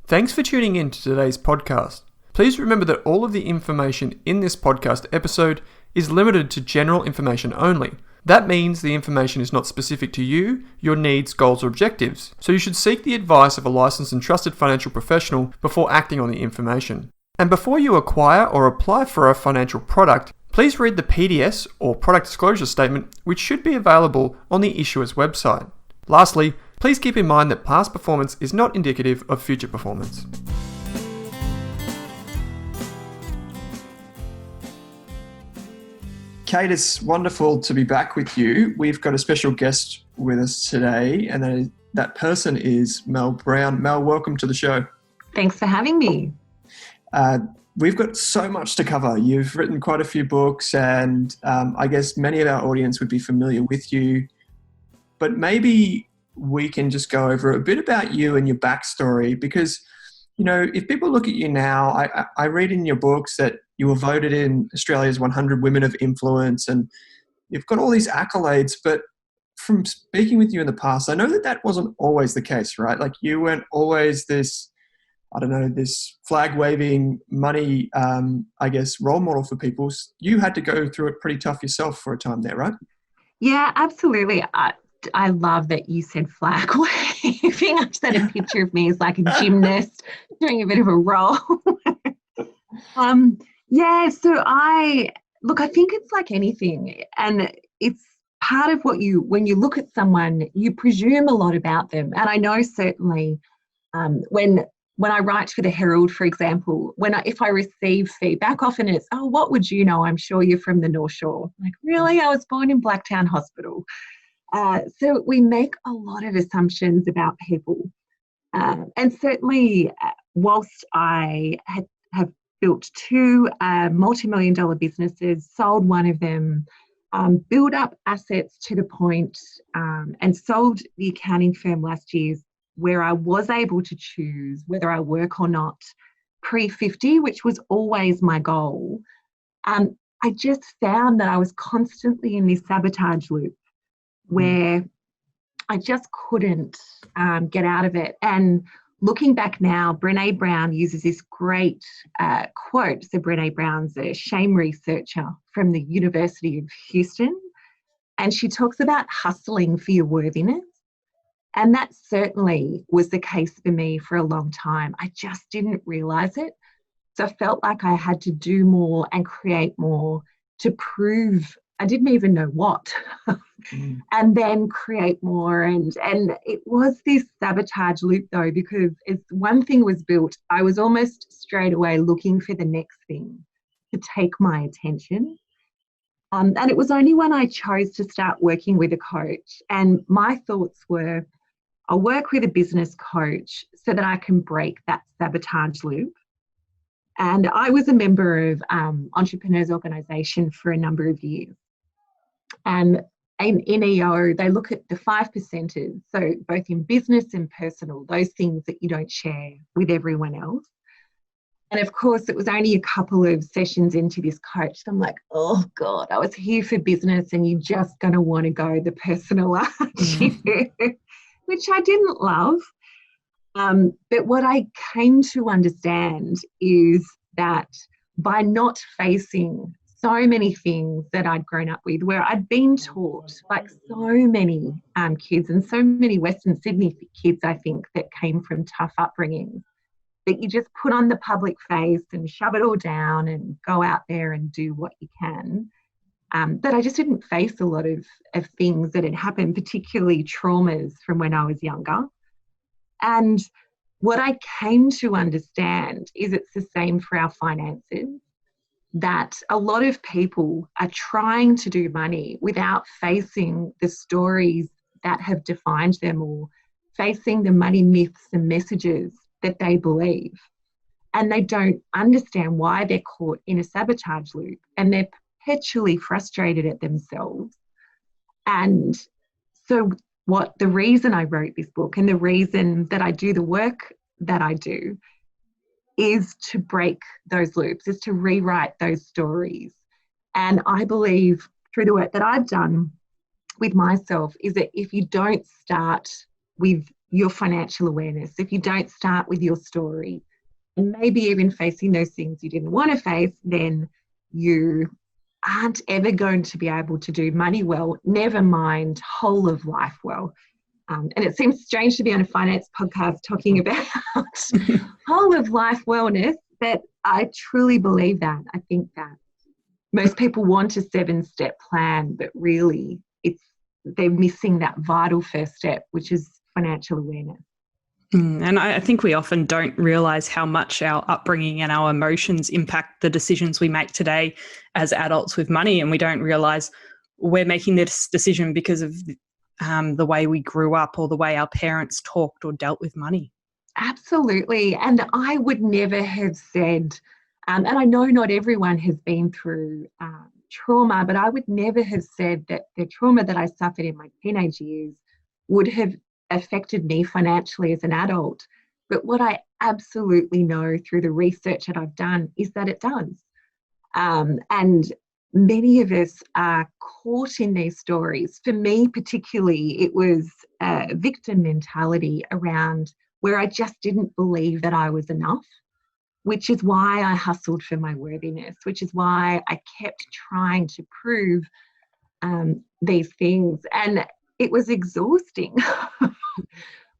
Thanks for tuning in to today's podcast. Please remember that all of the information in this podcast episode is limited to general information only. That means the information is not specific to you, your needs, goals, or objectives, so you should seek the advice of a licensed and trusted financial professional before acting on the information. And before you acquire or apply for a financial product, please read the PDS or product disclosure statement, which should be available on the issuer's website. Lastly, please keep in mind that past performance is not indicative of future performance. Kate, it's wonderful to be back with you. We've got a special guest with us today, and that person is Mel Browne. Mel, welcome to the show. Thanks for having me. We've got so much to cover. You've written quite a few books, and I guess many of our audience would be familiar with you. But maybe we can just go over a bit about you and your backstory, because, you know, if people look at you now, I read in your books that you were voted in Australia's 100 Women of Influence, and you've got all these accolades. But from speaking with you in the past, I know that wasn't always the case, right? Like, you weren't always this, this flag-waving money, role model for people. You had to go through it pretty tough yourself for a time there, right? Yeah, absolutely. I love that you said flag waving. I just had a picture of me as like a gymnast doing a bit of a roll. So I think it's like anything, and it's part of when you look at someone, you presume a lot about them. And I know certainly when I write for the Herald, for example, if I receive feedback, often it's, oh, what would you know? I'm sure you're from the North Shore. Like, really? I was born in Blacktown Hospital. So we make a lot of assumptions about people. And certainly, whilst I have built two multi-million-dollar businesses, sold one of them, built up assets to the point, and sold the accounting firm last year, where I was able to choose whether I work or not pre-50, which was always my goal. I just found that I was constantly in this sabotage loop where I just couldn't get out of it. And looking back now, Brené Brown uses this great quote. So Brené Brown's a shame researcher from the University of Houston, and she talks about hustling for your worthiness. And that certainly was the case for me for a long time. I just didn't realise it. So I felt like I had to do more and create more to prove I didn't even know what, and then create more. And it was this sabotage loop, though, because as one thing was built, I was almost straight away looking for the next thing to take my attention. And it was only when I chose to start working with a coach, and my thoughts were, I'll work with a business coach so that I can break that sabotage loop. And I was a member of Entrepreneurs Organisation for a number of years. And in EO, they look at the 5%ers, so both in business and personal, those things that you don't share with everyone else. And of course, it was only a couple of sessions into this coach. So I'm like, oh God, I was here for business and you're just going to want to go the personal, aren't you? Which I didn't love. But what I came to understand is that by not facing so many things that I'd grown up with, where I'd been taught, like so many kids and so many Western Sydney kids, I think, that came from tough upbringings, that you just put on the public face and shove it all down and go out there and do what you can. But I just didn't face a lot of things that had happened, particularly traumas from when I was younger. And what I came to understand is it's the same for our finances, that a lot of people are trying to do money without facing the stories that have defined them, or facing the money myths and messages that they believe. And they don't understand why they're caught in a sabotage loop, and they're perpetually frustrated at themselves. And so the reason I wrote this book, and the reason that I do the work that I do, is to break those loops, is to rewrite those stories. And I believe through the work that I've done with myself is that if you don't start with your financial awareness, if you don't start with your story and maybe even facing those things you didn't want to face, then you aren't ever going to be able to do money well, never mind whole of life well. And it seems strange to be on a finance podcast talking about whole of life wellness, but I truly believe that. I think that most people want a 7-step plan, but really they're missing that vital first step, which is financial awareness. And I think we often don't realise how much our upbringing and our emotions impact the decisions we make today as adults with money, and we don't realise we're making this decision because of the way we grew up or the way our parents talked or dealt with money. Absolutely. And I would never have said, and I know not everyone has been through trauma, but I would never have said that the trauma that I suffered in my teenage years would have affected me financially as an adult. But what I absolutely know through the research that I've done is that it does. And many of us are caught in these stories. For me particularly, it was a victim mentality around where I just didn't believe that I was enough, which is why I hustled for my worthiness, which is why I kept trying to prove these things. And it was exhausting.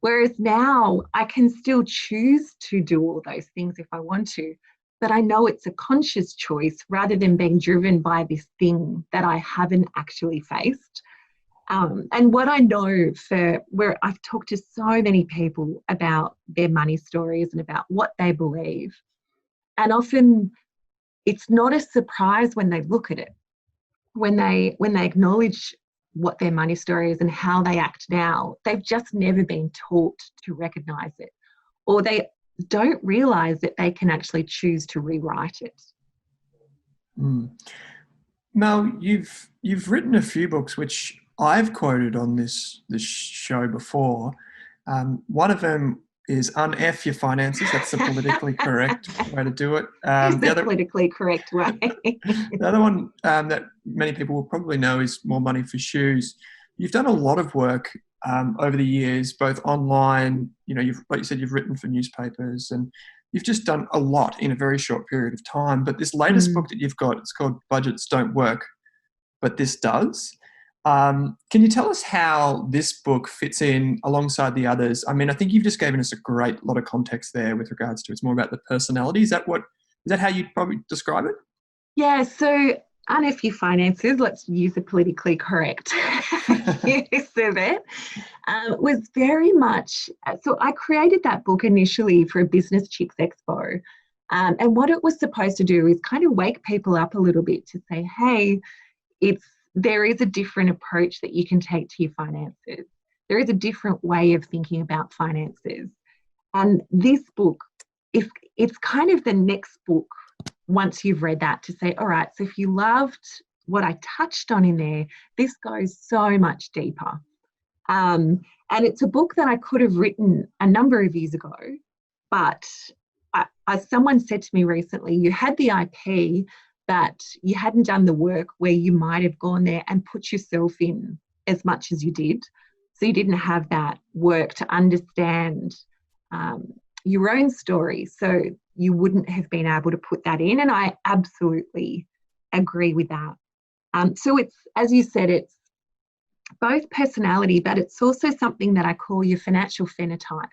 Whereas now I can still choose to do all those things if I want to, but I know it's a conscious choice rather than being driven by this thing that I haven't actually faced. And what I know where I've talked to so many people about their money stories and about what they believe, and often it's not a surprise when they look at it, when they acknowledge what their money story is and how they act now. They've just never been taught to recognise it, or they don't realise that they can actually choose to rewrite it. Mel, you've written a few books which I've quoted on this show before. One of them is "Unf Your Finances." That's the politically correct way to do it. The politically correct way. The other one that many people will probably know is "More Money for Shoes." You've done a lot of work over the years, both online. Like you said, you've written for newspapers, and you've just done a lot in a very short period of time. But this latest book that you've got, it's called "Budgets Don't Work, But This Does." Can you tell us how this book fits in alongside the others? I mean, I think you've just given us a great lot of context there with regards to it's more about the personality. Is that how you'd probably describe it? Yeah, so unf your finances, let's use the politically correct use of it, was very much, so I created that book initially for a Business Chicks Expo. And what it was supposed to do is kind of wake people up a little bit to say, hey, there is a different approach that you can take to your finances. There is a different way of thinking about finances. And this book, it's kind of the next book once you've read that to say, all right, so if you loved what I touched on in there, this goes so much deeper. And it's a book that I could have written a number of years ago, but as someone said to me recently, you had the IP, but you hadn't done the work where you might have gone there and put yourself in as much as you did. So you didn't have that work to understand your own story. So you wouldn't have been able to put that in. And I absolutely agree with that. So it's, as you said, it's both personality, but it's also something that I call your financial phenotype.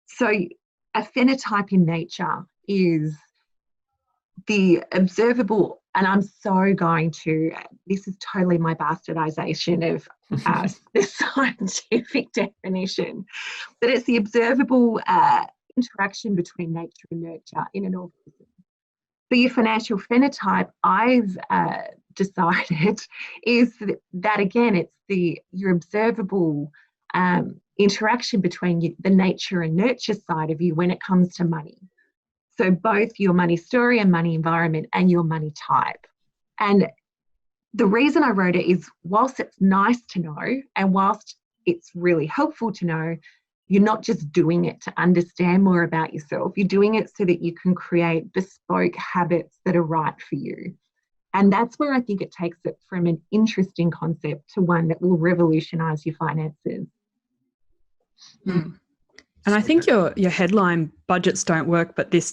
So a phenotype in nature is the observable, and I'm so going to, this is totally my bastardization of the scientific definition, but it's the observable interaction between nature and nurture in an organism. For your financial phenotype, I've decided is that again, it's your observable interaction between the nature and nurture side of you when it comes to money. So both your money story and money environment and your money type. And the reason I wrote it is whilst it's nice to know and whilst it's really helpful to know, you're not just doing it to understand more about yourself. You're doing it so that you can create bespoke habits that are right for you. And that's where I think it takes it from an interesting concept to one that will revolutionize your finances. Mm. And I think your headline, budgets don't work, but this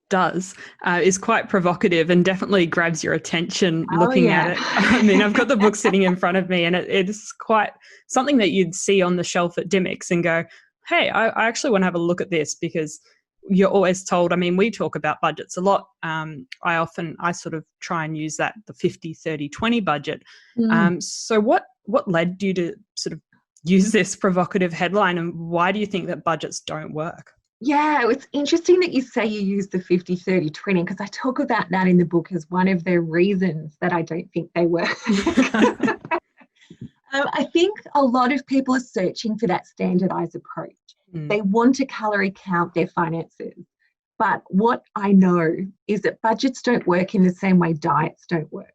does, is quite provocative and definitely grabs your attention looking at it. I mean, I've got the book sitting in front of me, and it's quite something that you'd see on the shelf at Dymocks and go, hey, I actually want to have a look at this, because you're always told, I mean, we talk about budgets a lot. I sort of try and use that, the 50, 30, 20 budget. So what led you to sort of use this provocative headline, and why do you think that budgets don't work? Yeah, it's interesting that you say you use the 50, 30, 20, because I talk about that in the book as one of the reasons that I don't think they work. I think a lot of people are searching for that standardized approach. They want to calorie count their finances. But what I know is that budgets don't work in the same way diets don't work.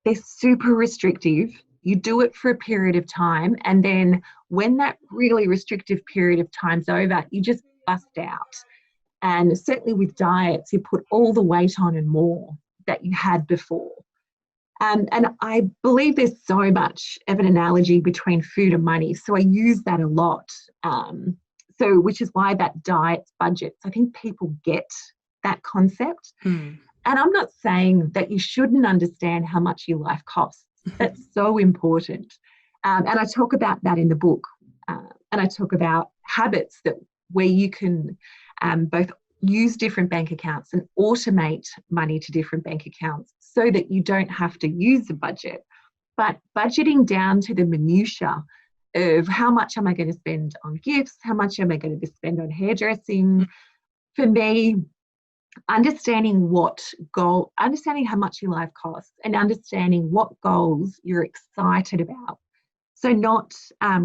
They're super restrictive. You do it for a period of time, and then when that really restrictive period of time's over, you just bust out. And certainly with diets, you put all the weight on and more that you had before. And I believe there's so much of an analogy between food and money, so I use that a lot. Which is why that diets, budgets, I think people get that concept. And I'm not saying that you shouldn't understand how much your life costs. That's so important. And I talk about that in the book. And I talk about habits where you can both use different bank accounts and automate money to different bank accounts so that you don't have to use a budget. But budgeting down to the minutiae of how much am I going to spend on gifts, how much am I going to spend on hairdressing. For me, understanding how much your life costs, and understanding what goals you're excited about. So not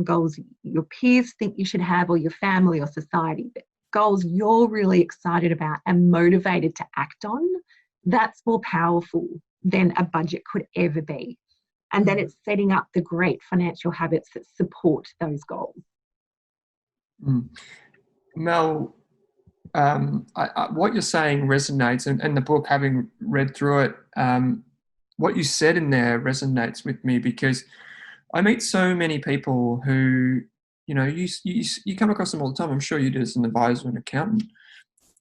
goals your peers think you should have, or your family or society, but goals you're really excited about and motivated to act on. That's more powerful than a budget could ever be. And then it's setting up the great financial habits that support those goals. Mel, what you're saying resonates, and the book, having read through it, what you said in there resonates with me, because I meet so many people who, you come across them all the time. I'm sure you do as an advisor and accountant.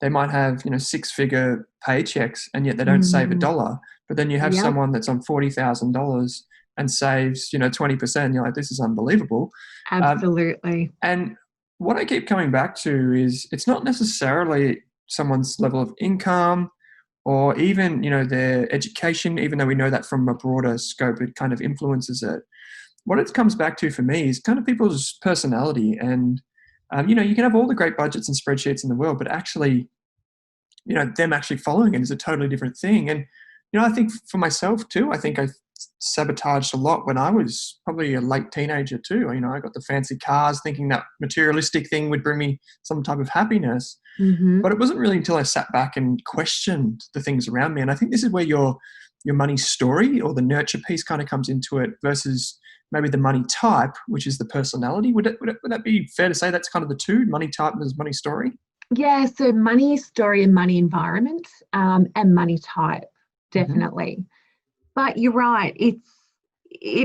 They might have, 6-figure paychecks, and yet they don't save $1. But then you have someone that's on $40,000 and saves, 20%. You're like, this is unbelievable. Absolutely. And what I keep coming back to is, it's not necessarily someone's level of income or even, their education, even though we know that from a broader scope, it kind of influences it. What it comes back to for me is kind of people's personality. And, you can have all the great budgets and spreadsheets in the world, but actually, them actually following it is a totally different thing. And, I think for myself too, I think I sabotaged a lot when I was probably a late teenager too. I got the fancy cars thinking that materialistic thing would bring me some type of happiness. But it wasn't really until I sat back and questioned the things around me. And I think this is where your money story or the nurture piece kind of comes into it, versus maybe the money type, which is the personality. Would that be fair to say that's kind of the two, money type versus money story? Yeah, so money story and money environment, and money type, definitely. But you're right, it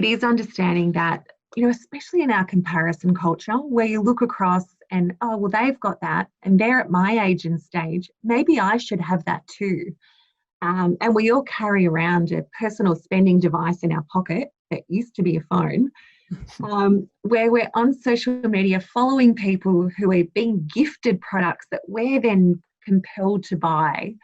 is understanding that, especially in our comparison culture, where you look across and, oh, well, they've got that and they're at my age and stage, maybe I should have that too. And we all carry around a personal spending device in our pocket that used to be a phone, where we're on social media following people who are being gifted products that we're then compelled to buy.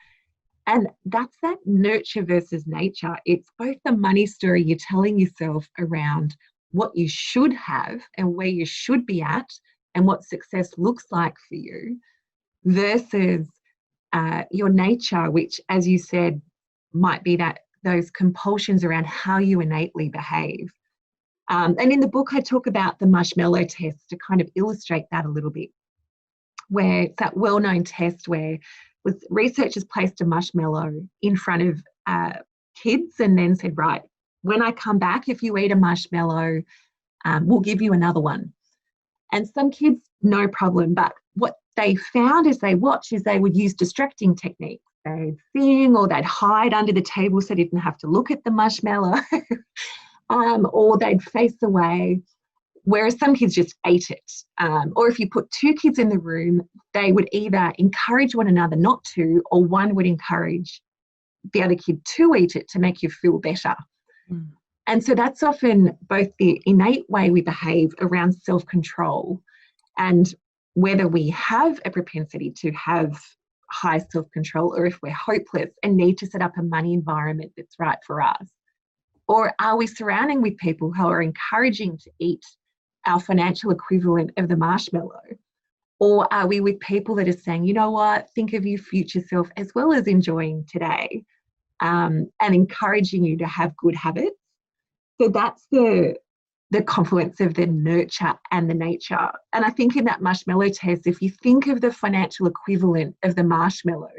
And that's that nurture versus nature. It's both the money story you're telling yourself around what you should have and where you should be at and what success looks like for you, versus your nature, which, as you said, might be those compulsions around how you innately behave. And in the book, I talk about the marshmallow test to kind of illustrate that a little bit, where it's that well-known test where researchers placed a marshmallow in front of kids and then said, right, when I come back, if you eat a marshmallow, we'll give you another one. And some kids, no problem. But what they found as they watched is they would use distracting techniques. They'd sing, or they'd hide under the table so they didn't have to look at the marshmallow, or they'd face away. whereas some kids just ate it. Or if you put two kids in the room, they would either encourage one another not to, or one would encourage the other kid to eat it to make you feel better. Mm. And so that's often both the innate way we behave around self-control and whether we have a propensity to have high self-control, or if we're hopeless and need to set up a money environment that's right for us. Or are we surrounding with people who are encouraging to eat our financial equivalent of the marshmallow? Or are we with people that are saying, you know what, think of your future self as well as enjoying today, and encouraging you to have good habits? So that's the confluence of the nurture and the nature. And I think in that marshmallow test, if you think of the financial equivalent of the marshmallow,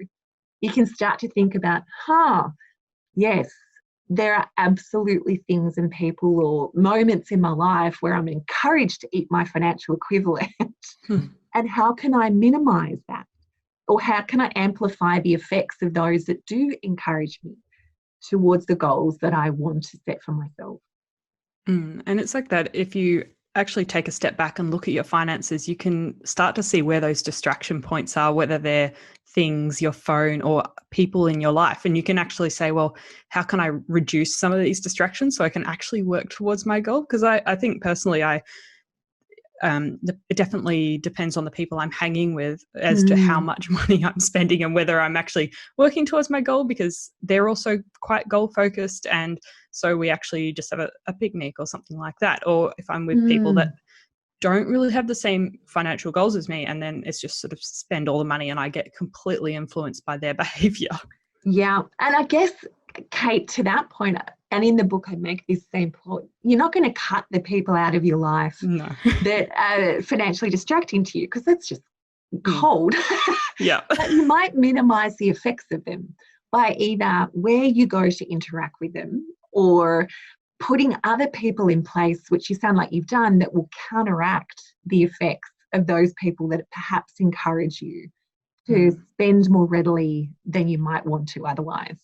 you can start to think about, yes, there are absolutely things and people or moments in my life where I'm encouraged to eat my financial equivalent. And how can I minimize that? Or how can I amplify the effects of those that do encourage me towards the goals that I want to set for myself? And it's like that. If you actually take a step back and look at your finances, you can start to see where those distraction points are, whether they're things, your phone, or people in your life. And you can actually say, well, how can I reduce some of these distractions so I can actually work towards my goal? Because I think personally, it definitely depends on the people I'm hanging with as to how much money I'm spending and whether I'm actually working towards my goal, because they're also quite goal focused. And so we actually just have a picnic or something like that. Or if I'm with people that don't really have the same financial goals as me, and then it's just sort of spend all the money and I get completely influenced by their behavior. Yeah. And I guess, Kate, to that point, and in the book I make this same point, you're not going to cut the people out of your life that are financially distracting to you, because that's just cold. Yeah. But you might minimize the effects of them by either where you go to interact with them, or putting other people in place, which you sound like you've done, that will counteract the effects of those people that perhaps encourage you to spend more readily than you might want to otherwise.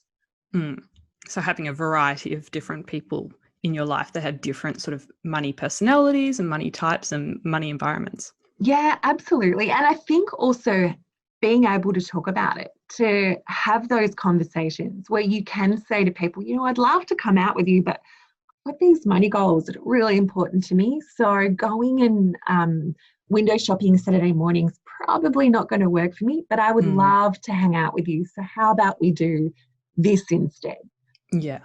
So having a variety of different people in your life that have different sort of money personalities and money types and money environments. Yeah, absolutely. And I think also being able to talk about it, to have those conversations where you can say to people, you know, I'd love to come out with you, but I've got these money goals that are really important to me. So going and window shopping Saturday mornings probably not going to work for me, but I would love to hang out with you. So how about we do this instead? Yeah.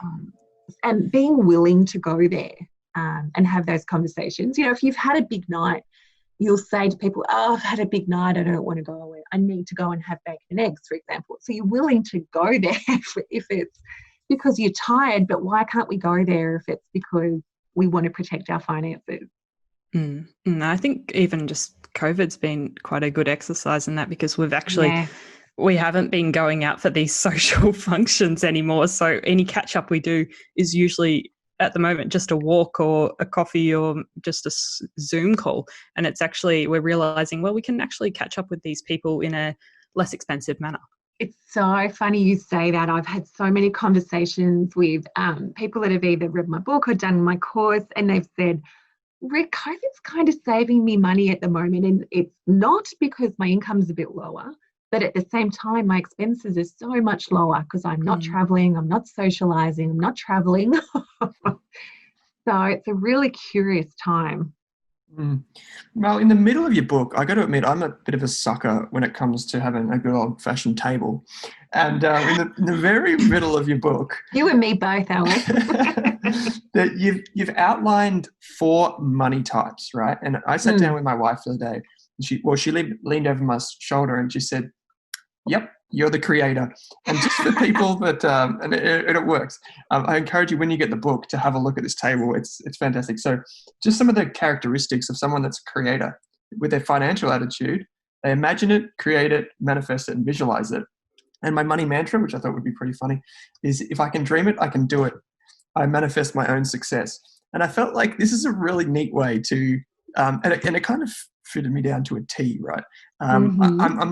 And being willing to go there and have those conversations. You know, if you've had a big night, you'll say to people, oh, I've had a big night, I don't want to go away. I need to go and have bacon and eggs, for example. So you're willing to go there if it's because you're tired, but why can't we go there if it's because we want to protect our finances? I think even just COVID's been quite a good exercise in that, because we've actually, we haven't been going out for these social functions anymore. So any catch up we do is usually at the moment just a walk or a coffee or just a Zoom call. And it's actually, we're realizing, well, we can actually catch up with these people in a less expensive manner. It's so funny you say that. I've had so many conversations with people that have either read my book or done my course, and they've said, Rick, COVID's kind of saving me money at the moment. And it's not because my income's a bit lower, but at the same time, my expenses are so much lower because I'm not traveling, I'm not socializing, I'm not traveling. So it's a really curious time. Well, in the middle of your book, I got to admit, I'm a bit of a sucker when it comes to having a good old-fashioned table. And in the very middle of your book, you and me both, Alex, that you've outlined 4 money types, right? And I sat down with my wife the other day, and she leaned over my shoulder and she said, "Yep, you're the creator." And just for people that, and it works. I encourage you, when you get the book, to have a look at this table. It's fantastic. So just some of the characteristics of someone that's a creator with their financial attitude: they imagine it, create it, manifest it, and visualize it. And my money mantra, which I thought would be pretty funny, is if I can dream it, I can do it. I manifest my own success. And I felt like this is a really neat way to, and it kind of fitted me down to a T, right? I'm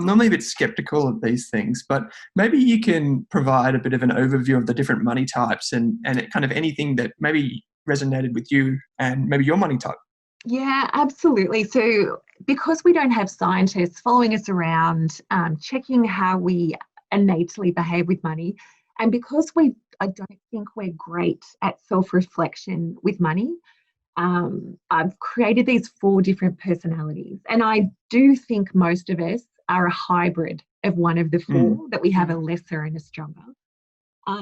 normally a bit skeptical of these things, but maybe you can provide a bit of an overview of the different money types and it kind of anything that maybe resonated with you and maybe your money type. Yeah, absolutely. So because we don't have scientists following us around, checking how we innately behave with money, and because I don't think we're great at self-reflection with money, I've created these 4 different personalities. And I do think most of us are a hybrid of one of the 4, that we have a lesser and a stronger.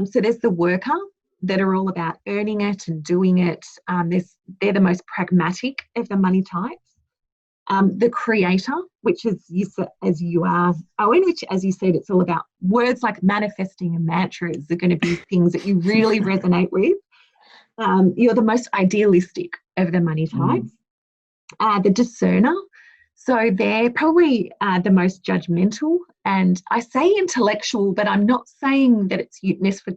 So there's the worker that are all about earning it and doing it. They're the most pragmatic of the money types. The creator, which is as you are, Owen, which, as you said, it's all about words like manifesting and mantras are going to be things that you really resonate with. You're the most idealistic of the money types. The discerner, so they're probably the most judgmental. And I say intellectual, but I'm not saying that it's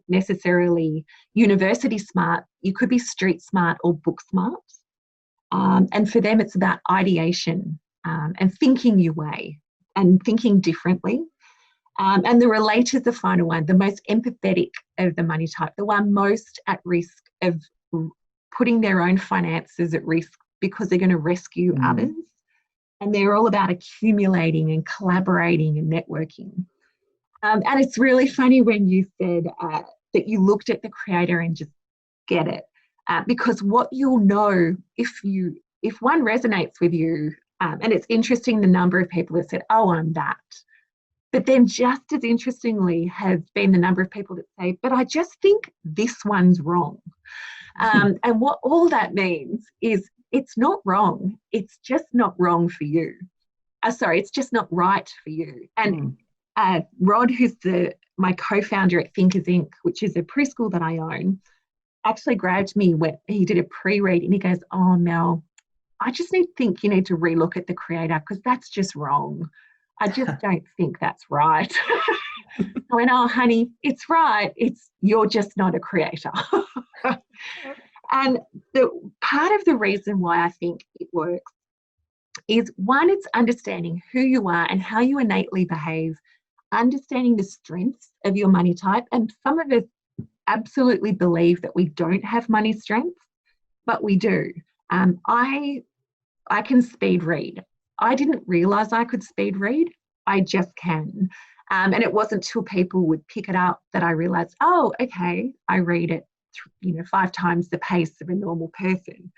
necessarily university smart. You could be street smart or book smart. And for them, it's about ideation and thinking your way and thinking differently. And the relator is the final one, the most empathetic of the money type, the one most at risk of putting their own finances at risk because they're going to rescue others. And they're all about accumulating and collaborating and networking. And it's really funny when you said that you looked at the creator and just get it. Because what you'll know if one resonates with you, and it's interesting the number of people that said, oh, I'm that. But then just as interestingly has been the number of people that say, but I just think this one's wrong. And what all that means is it's not wrong. It's just not wrong for you. It's just not right for you. And Rod, who's my co-founder at Thinkers Inc., which is a preschool that I own, actually grabbed me when he did a pre-read and he goes, oh, Mel, I just think you need to relook at the creator because that's just wrong. I just don't think that's right. I went, oh, honey, it's right. You're just not a creator. And the part of the reason why I think it works is, one, it's understanding who you are and how you innately behave, understanding the strengths of your money type. And some of us absolutely believe that we don't have money strengths, but we do. I can speed read. I didn't realise I could speed read. I just can. And it wasn't till people would pick it up that I realised, oh, okay, I read it 5 times the pace of a normal person.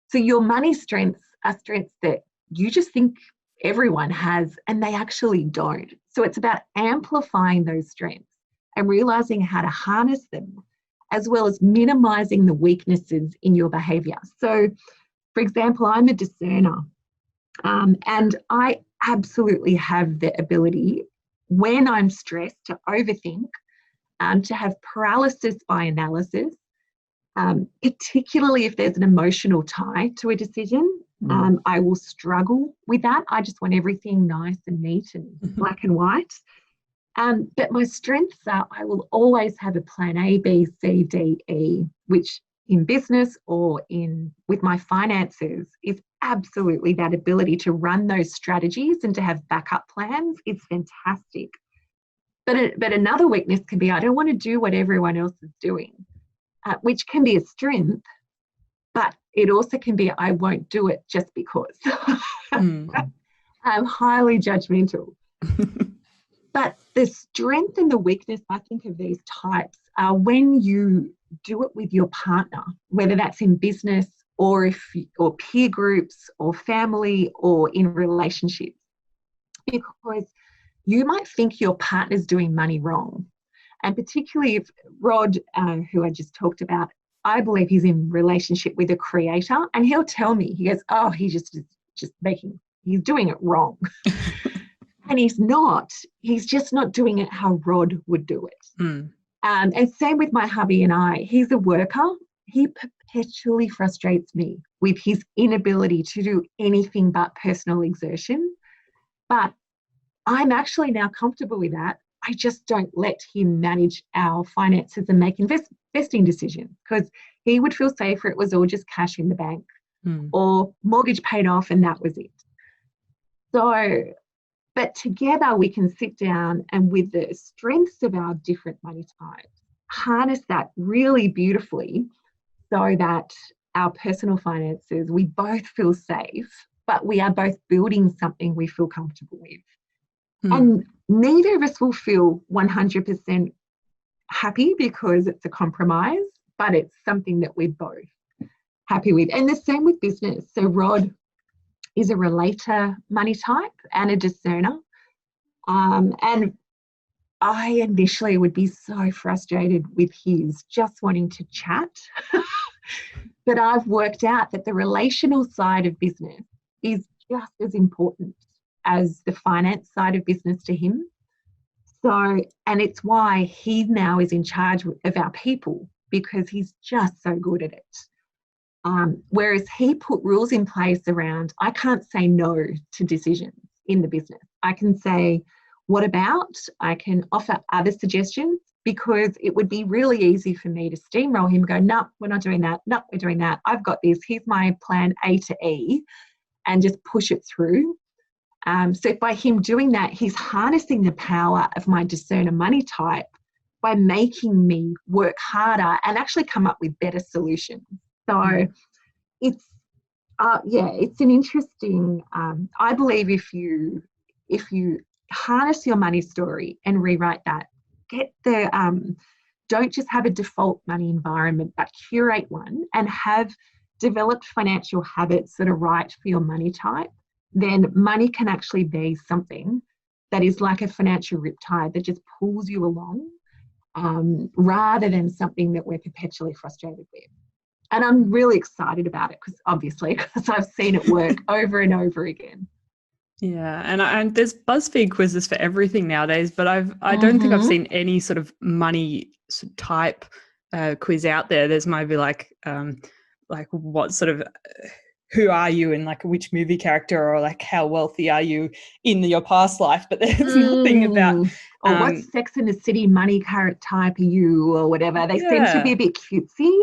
So your money strengths are strengths that you just think everyone has, and they actually don't. So it's about amplifying those strengths and realising how to harness them, as well as minimising the weaknesses in your behaviour. So, for example, I'm a discerner, and I absolutely have the ability, when I'm stressed, to overthink, to have paralysis by analysis, particularly if there's an emotional tie to a decision. I will struggle with that. I just want everything nice and neat and black and white. But my strengths are, I will always have a plan A, B, C, D, E, which in business or with my finances is absolutely that ability to run those strategies and to have backup plans. It's fantastic. But another weakness can be, I don't want to do what everyone else is doing, which can be a strength, but it also can be, I won't do it just because. I'm highly judgmental. But the strength and the weakness, I think, of these types are when you do it with your partner, whether that's in business or peer groups or family or in relationships. Because you might think your partner's doing money wrong. And particularly if Rod, who I just talked about, I believe he's in relationship with a creator, and he'll tell me, he goes, oh, he's doing it wrong. And he's not. He's just not doing it how Rod would do it. And same with my hubby and I. He's a worker. He perpetually frustrates me with his inability to do anything but personal exertion. But I'm actually now comfortable with that. I just don't let him manage our finances and make investing decisions, because he would feel safer it was all just cash in the bank or mortgage paid off and that was it. So, but together we can sit down and, with the strengths of our different money types, harness that really beautifully so that our personal finances, we both feel safe, but we are both building something we feel comfortable with. And neither of us will feel 100% happy because it's a compromise, but it's something that we're both happy with. And the same with business. So Rod is a relator money type and a discerner. And I initially would be so frustrated with his just wanting to chat. But I've worked out that the relational side of business is just as important as the finance side of business to him. So, and it's why he now is in charge of our people, because he's just so good at it. Whereas he put rules in place around, I can't say no to decisions in the business. I can say, what about? I can offer other suggestions, because it would be really easy for me to steamroll him and go, no, we're not doing that. No, we're doing that. I've got this. Here's my plan A to E, and just push it through. So by him doing that, he's harnessing the power of my discerner money type by making me work harder and actually come up with better solutions. So it's an interesting, I believe if you harness your money story and rewrite that, don't just have a default money environment, but curate one and have developed financial habits that are right for your money type, then money can actually be something that is like a financial riptide that just pulls you along, rather than something that we're perpetually frustrated with. And I'm really excited about it because I've seen it work over and over again. Yeah, and there's BuzzFeed quizzes for everything nowadays, but I don't think I've seen any sort of money type quiz out there. There's maybe like what sort of who are you in like which movie character, or like how wealthy are you in your past life, but there's nothing about or what Sex in the City money type are you, or whatever. They seem to be a bit cutesy.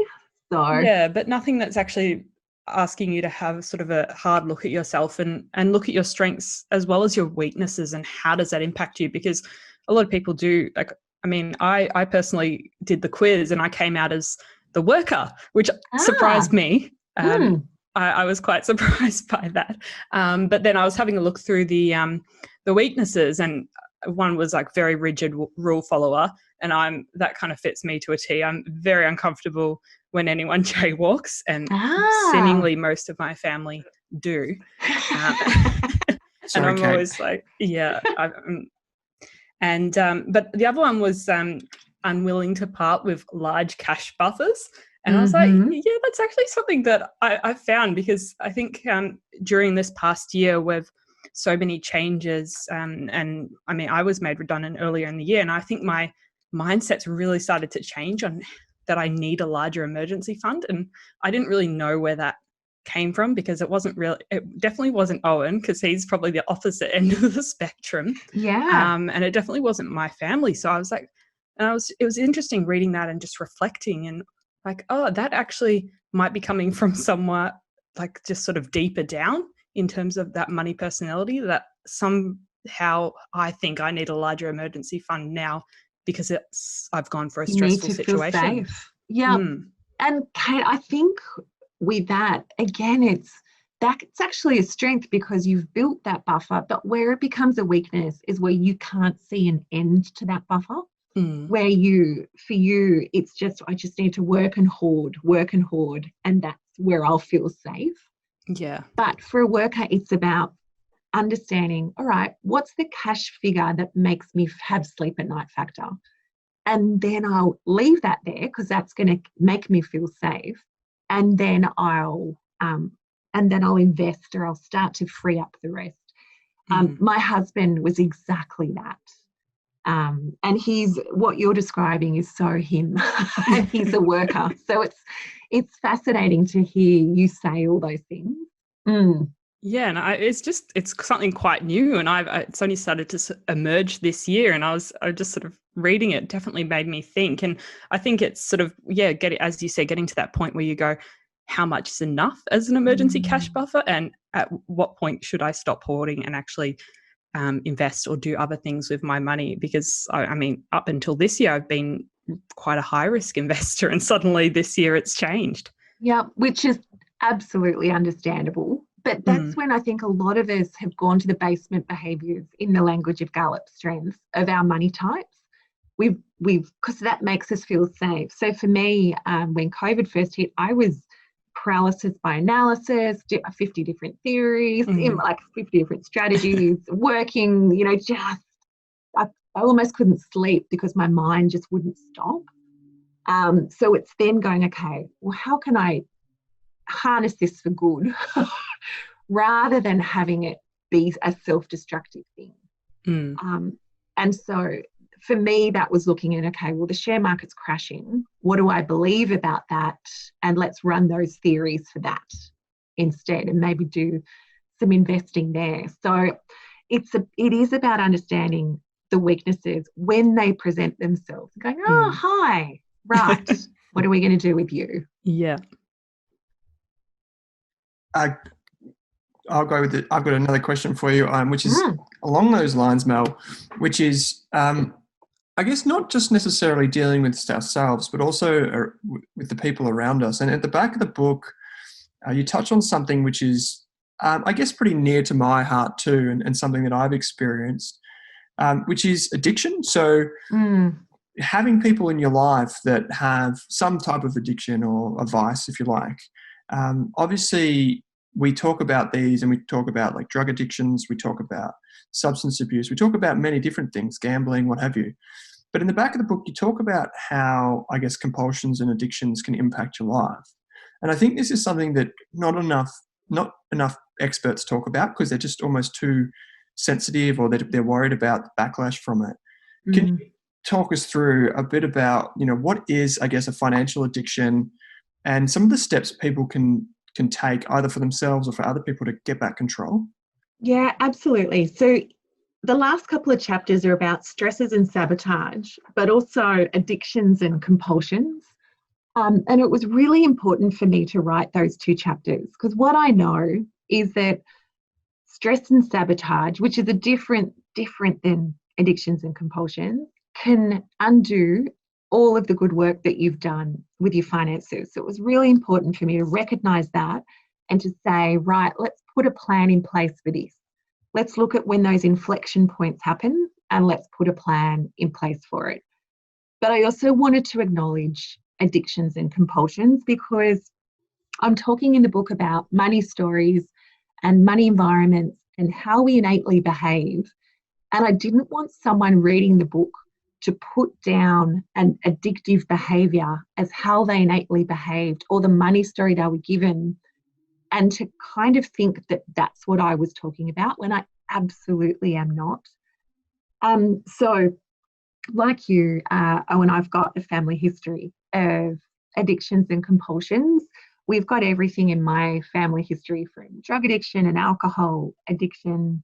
So yeah, but nothing that's actually asking you to have sort of a hard look at yourself and look at your strengths as well as your weaknesses, and how does that impact you? Because a lot of people do, like, I mean, I personally did the quiz and I came out as the worker, which surprised me. I was quite surprised by that. But then I was having a look through the weaknesses, and one was like very rigid rule follower, and that kind of fits me to a T. I'm very uncomfortable when anyone jaywalks, and seemingly most of my family do. And I'm always like, yeah. But the other one was unwilling to part with large cash buffers. And I was like, yeah, that's actually something that I've found, because I think during this past year with so many changes, and I mean, I was made redundant earlier in the year, and I think my mindset's really started to change on that I need a larger emergency fund. And I didn't really know where that came from, because it definitely wasn't Owen, because he's probably the opposite end of the spectrum. Yeah. And it definitely wasn't my family. So I was like, it was interesting reading that and just reflecting, and like, oh, that actually might be coming from somewhere like just sort of deeper down in terms of that money personality, that somehow I think I need a larger emergency fund now because I've gone for a stressful situation. Feel safe. Yeah. And Kate, I think with that, again, it's actually a strength because you've built that buffer, but where it becomes a weakness is where you can't see an end to that buffer. Where for you, it's just, I just need to work and hoard, and that's where I'll feel safe. Yeah. But for a worker, it's about understanding, all right, what's the cash figure that makes me have sleep at night factor? And then I'll leave that there because that's going to make me feel safe. And then I'll invest, or I'll start to free up the rest. My husband was exactly that. And what you're describing is so him, and he's a worker. So it's fascinating to hear you say all those things. Yeah, and it's something quite new, and it's only started to emerge this year. And I just sort of reading it definitely made me think, and I think it's sort of as you say, getting to that point where you go, how much is enough as an emergency cash buffer, and at what point should I stop hoarding and actually invest or do other things with my money? Because I mean, up until this year, I've been quite a high risk investor, and suddenly this year it's changed. Yeah, which is absolutely understandable. But that's Mm. when I think a lot of us have gone to the basement behaviors, in the language of Gallup strengths, of our money types. Because that makes us feel safe. So for me, when COVID first hit, I was paralysis by analysis, 50 different theories, Mm. like 50 different strategies, working, I almost couldn't sleep because my mind just wouldn't stop. So it's then going, okay, well, how can I harness this for good rather than having it be a self-destructive thing? Mm. And so for me, that was looking at, okay, well, the share market's crashing. What do I believe about that? And let's run those theories for that instead, and maybe do some investing there. So it is about understanding the weaknesses when they present themselves, going, oh, Mm. hi, right. What are we going to do with you? Yeah. I'll go with it. I've got another question for you, which is Mm. along those lines, Mel, which is, I guess, not just necessarily dealing with ourselves, but also with the people around us. And at the back of the book, you touch on something which is, I guess, pretty near to my heart too, and something that I've experienced, which is addiction. So having people in your life that have some type of addiction or a vice, if you like, obviously we talk about these, and we talk about like drug addictions, we talk about substance abuse, we talk about many different things, gambling, what have you. But in the back of the book, you talk about how, I guess, compulsions and addictions can impact your life. And I think this is something that not enough experts talk about, because they're just almost too sensitive, or they're worried about the backlash from it. Can you talk us through a bit about, what is, I guess, a financial addiction, and some of the steps people can take either for themselves or for other people to get back control? Yeah, absolutely. So the last couple of chapters are about stresses and sabotage, but also addictions and compulsions. And it was really important for me to write those two chapters, because what I know is that stress and sabotage, which is a different than addictions and compulsions, can undo all of the good work that you've done with your finances. So it was really important for me to recognize that and to say, right, let's put a plan in place for this. Let's look at when those inflection points happen, and let's put a plan in place for it. But I also wanted to acknowledge addictions and compulsions, because I'm talking in the book about money stories and money environments and how we innately behave. And I didn't want someone reading the book to put down an addictive behavior as how they innately behaved, or the money story they were given, and to kind of think that that's what I was talking about, when I absolutely am not. So like you, Owen, I've got a family history of addictions and compulsions. We've got everything in my family history, from drug addiction and alcohol addiction,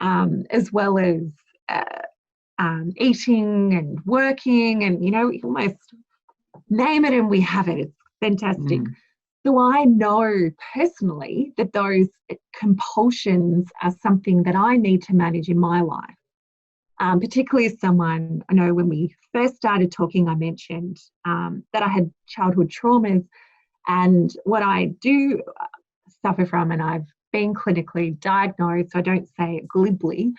as well as eating and working, and we almost name it and we have it. It's fantastic. So I know personally that those compulsions are something that I need to manage in my life. Particularly as someone, I know when we first started talking, I mentioned that I had childhood traumas, and what I do suffer from, and I've been clinically diagnosed, so I don't say it glibly,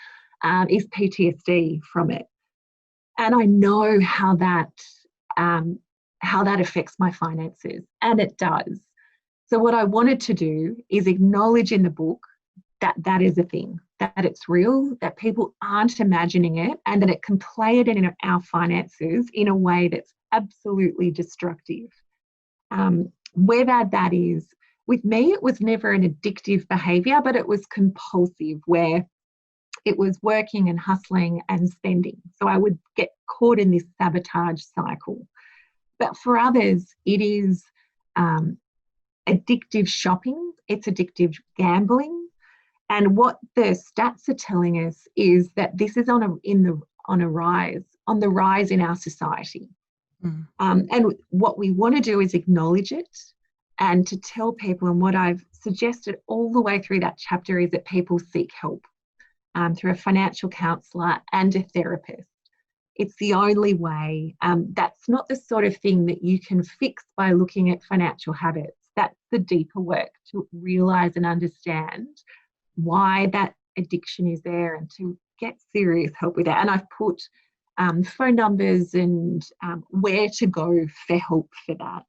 is PTSD from it. And I know how that affects my finances, and it does. So what I wanted to do is acknowledge in the book that that is a thing, that it's real, that people aren't imagining it, and that it can play it in our finances in a way that's absolutely destructive. Whether that is, with me, it was never an addictive behaviour, but it was compulsive, where it was working and hustling and spending. So I would get caught in this sabotage cycle. But for others, it is addictive shopping, it's addictive gambling. And what the stats are telling us is that this is on the rise in our society. And what we want to do is acknowledge it, and to tell people, and what I've suggested all the way through that chapter is that people seek help through a financial counsellor and a therapist. It's the only way. That's not the sort of thing that you can fix by looking at financial habits. that's the deeper work, to realise and understand why that addiction is there and to get serious help with that. And I've put phone numbers and where to go for help for that.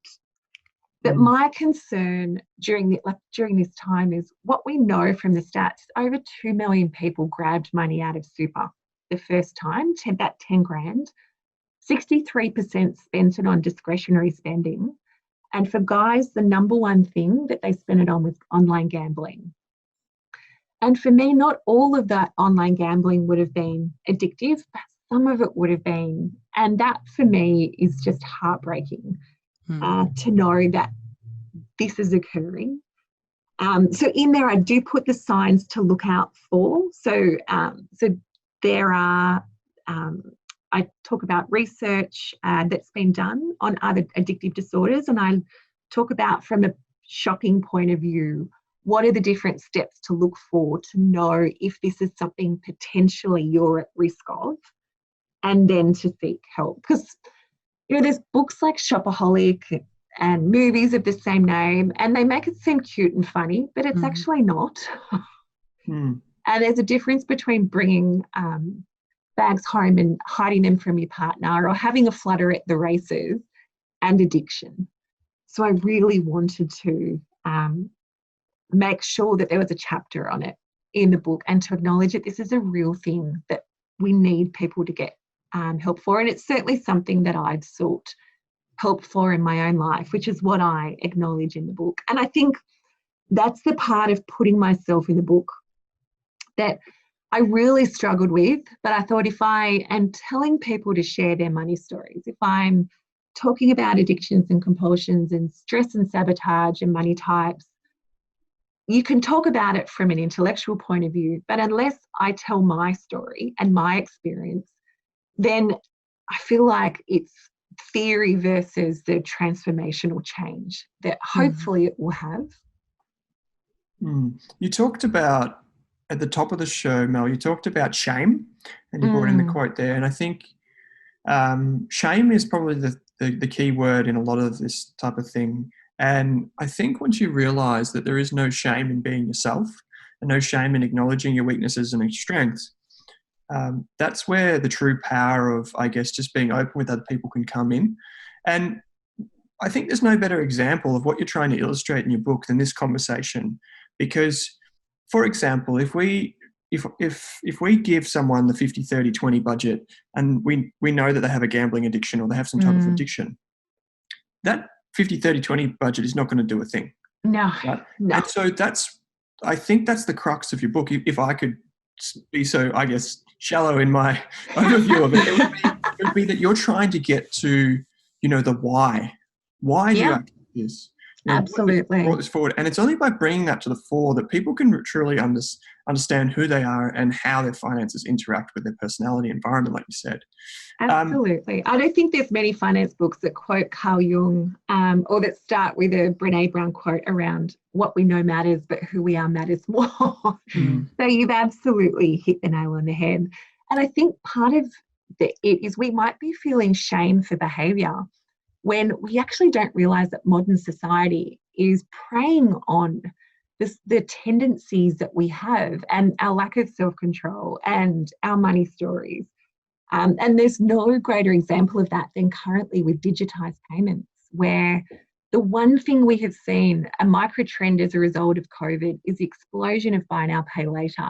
But my concern during this time is what we know from the stats. Over 2 million people grabbed money out of super the first time, that 10 grand. 63% spent it on discretionary spending. And for guys, the number one thing that they spent it on was online gambling. And for me, not all of that online gambling would have been addictive, but some of it would have been. And that for me is just heartbreaking to know that this is occurring. So in there, I do put the signs to look out for. So there are, I talk about research that's been done on other addictive disorders, and I talk about from a shopping point of view, what are the different steps to look for to know if this is something potentially you're at risk of, and then to seek help. Because, there's books like Shopaholic and movies of the same name, and they make it seem cute and funny, but it's actually not. And there's a difference between bringing bags home and hiding them from your partner, or having a flutter at the races, and addiction. So I really wanted to make sure that there was a chapter on it in the book, and to acknowledge that this is a real thing that we need people to get help for. And it's certainly something that I've sought help for in my own life, which is what I acknowledge in the book. And I think that's the part of putting myself in the book that I really struggled with. But I thought, if I am telling people to share their money stories, if I'm talking about addictions and compulsions and stress and sabotage and money types, you can talk about it from an intellectual point of view, but unless I tell my story and my experience, then I feel like it's theory versus the transformational change that hopefully it will have. You talked about, at the top of the show, Mel, you talked about shame, and you brought in the quote there. And I think shame is probably the key word in a lot of this type of thing. And I think once you realise that there is no shame in being yourself, and no shame in acknowledging your weaknesses and your strengths, that's where the true power of, I guess, just being open with other people can come in. And I think there's no better example of what you're trying to illustrate in your book than this conversation. Because, for example, if we give someone the 50-30-20 budget, and we know that they have a gambling addiction or they have some type of addiction, that 50-30-20 budget is not going to do a thing. No, right? no. And so I think that's the crux of your book. If I could be so, I guess, shallow in my overview of it, it would be that you're trying to get to, the why. Why do you act like this? Absolutely. Brought this forward. And it's only by bringing that to the fore that people can truly understand who they are and how their finances interact with their personality environment, like you said. Absolutely. I don't think there's many finance books that quote Carl Jung or that start with a Brené Brown quote around what we know matters, but who we are matters more. So you've absolutely hit the nail on the head. And I think part of it is we might be feeling shame for behaviour when we actually don't realise that modern society is preying on the tendencies that we have and our lack of self-control and our money stories. And there's no greater example of that than currently with digitised payments, where the one thing we have seen, a micro trend as a result of COVID, is the explosion of buy now, pay later.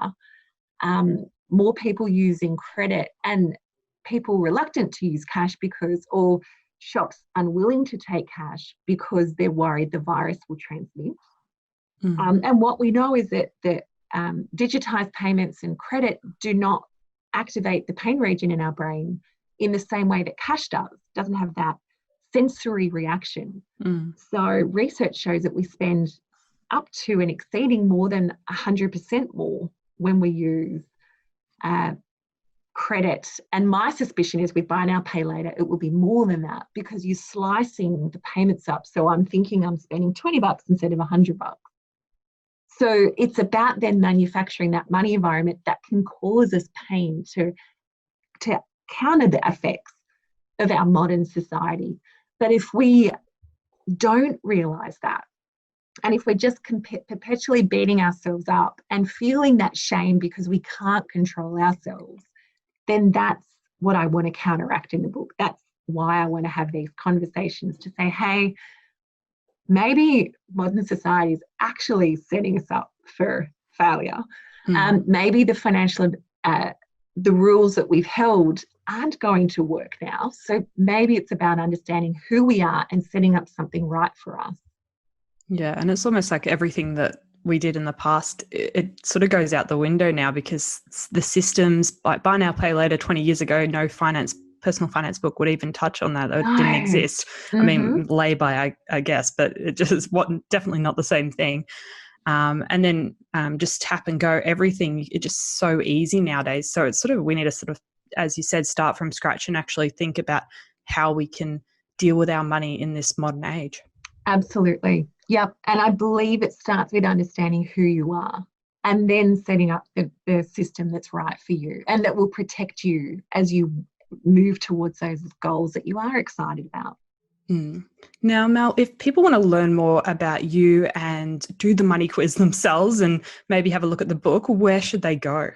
More people using credit, and people reluctant to use cash or shops unwilling to take cash because they're worried the virus will transmit. And what we know is that digitised payments and credit do not activate the pain region in our brain in the same way that cash doesn't have that sensory reaction. So research shows that we spend up to and exceeding more than 100% more when we use credit. And my suspicion is with buy now, pay later, it will be more than that, because you're slicing the payments up. So I'm thinking I'm spending $20 instead of $100. So it's about then manufacturing that money environment that can cause us pain to counter the effects of our modern society. But if we don't realise that, And if we're just perpetually beating ourselves up and feeling that shame because we can't control ourselves, then that's what I want to counteract in the book. That's why I want to have these conversations to say, hey, maybe modern society is actually setting us up for failure. Maybe the financial, the rules that we've held aren't going to work now. So maybe it's about understanding who we are and setting up something right for us. Yeah, and it's almost like everything that we did in the past, it sort of goes out the window now because the systems, like buy now, pay later 20 years ago, no personal finance book would even touch on that. It didn't exist. I mean, lay-by, I guess, but it just wasn't definitely not the same thing. And then just tap and go, everything, it's just so easy nowadays. So it's sort of, we need to sort of, as you said, start from scratch and actually think about how we can deal with our money in this modern age. Absolutely. Yep. And I believe it starts with understanding who you are and then setting up the system that's right for you and that will protect you as you move towards those goals that you are excited about. Now, Mel, if people want to learn more about you and do the money quiz themselves and maybe have a look at the book, where should they go?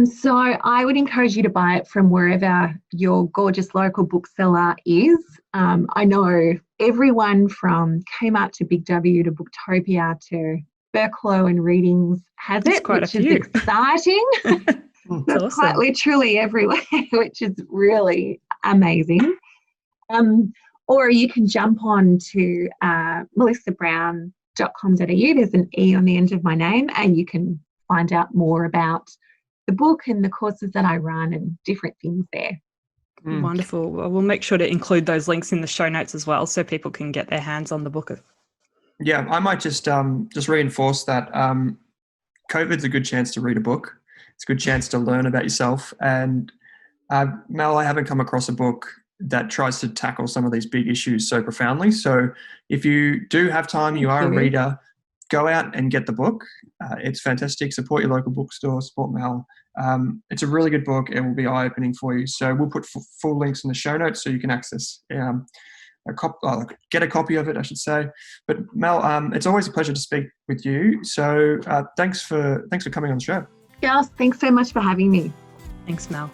So I would encourage you to buy it from wherever your gorgeous local bookseller is. I know everyone from Kmart to Big W to Booktopia to Burklow and Readings has it, which is exciting. That's awesome. Quite literally everywhere, which is really amazing. Or you can jump on to melissabrown.com.au. There's an E on the end of my name, and you can find out more about the book and the courses that I run and different things there. Wonderful. Well, we'll make sure to include those links in the show notes as well so people can get their hands on the book. Yeah, I might just reinforce that COVID's a good chance to read a book. It's a good chance to learn about yourself. And Mel, I haven't come across a book that tries to tackle some of these big issues so profoundly. So if you do have time, you are a reader, go out and get the book. It's fantastic. Support your local bookstore, support Mel. It's a really good book. It will be eye-opening for you. So we'll put full links in the show notes so you can access get a copy of it, I should say. But Mel, it's always a pleasure to speak with you. So thanks for coming on the show. Yes, thanks so much for having me. Thanks, Mel.